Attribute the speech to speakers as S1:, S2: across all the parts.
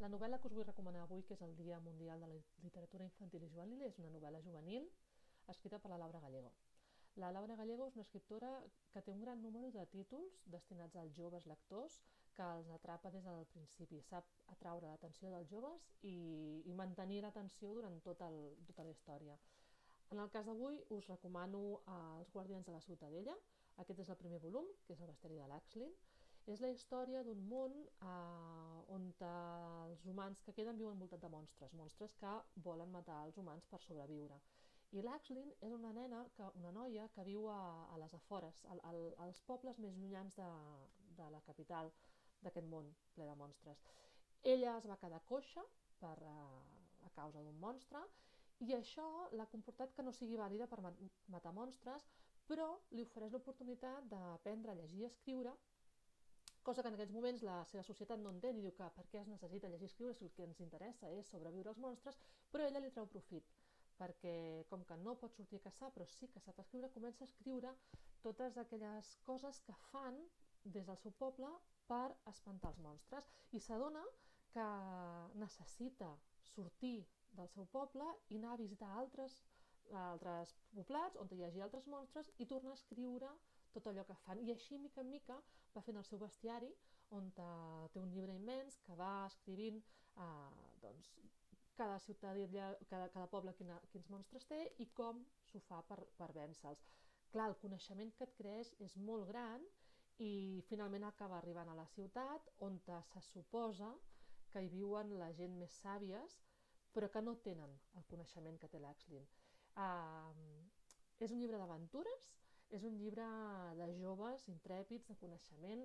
S1: La novel·la que us vull recomanar avui, que és el Dia Mundial de la Literatura Infantil i Juvenil, és una novel·la juvenil escrita per la Laura Gallego. La Laura Gallego és una escriptora que té un gran número de títols destinats als joves lectors, que els atrapa des del principi. Sap atraure l'atenció dels joves i mantenir l'atenció durant tota la història. En el cas d'avui us recomano Els Guardians de la Ciutadella. Aquest és el primer volum, que és el bestiari de l'Axlin. És la història d'un món on els humans que queden viuen envoltats de monstres, monstres que volen matar els humans per sobreviure. I l'Axlin és una noia que viu a les afores, als pobles més llunyans de la capital d'aquest món ple de monstres. Ella es va quedar coixa a causa d'un monstre i això l'ha comportat que no sigui vàlida per matar monstres, però li ofereix l'oportunitat d'aprendre a llegir i escriure, cosa que en aquests moments la seva societat no entén i diu que per què es necessita llegir i escriure si el que ens interessa és sobreviure als monstres, però ella li treu profit perquè com que no pot sortir a caçar però sí que sap escriure, comença a escriure totes aquelles coses que fan des del seu poble per espantar els monstres i s'adona que necessita sortir del seu poble i anar a visitar altres poblats on hi hagi altres monstres i tornar a escriure tot allò que fan. I així, mica en mica, va fent el seu bestiari, on té un llibre immens que va escrivint cada ciutadella, cada poble quins monstres té i com s'ho fa per vèncer-los. Clar, el coneixement que et creix és molt gran i finalment acaba arribant a la ciutat on se suposa que hi viuen la gent més sàvies però que no tenen el coneixement que té l'Axlin. És un llibre d'aventures, és un llibre de joves intrèpids, de coneixement,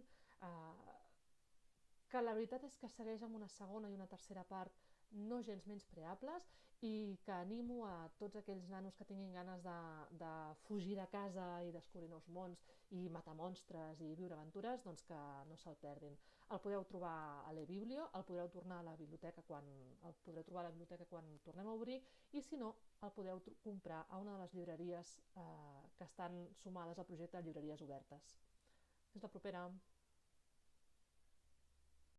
S1: que la veritat és que segueix amb una segona i una tercera part no gens menyspreables i que animo a tots aquells nanos que tinguin ganes de fugir de casa i descobrir nous mons i matar monstres i viure aventures, doncs que no se'l perdin. El podeu trobar a l'eBiblio, el podreu trobar a la biblioteca quan tornem a obrir i si no, el podeu comprar a una de les llibreries que estan sumades al projecte de llibreries obertes. Fins la propera!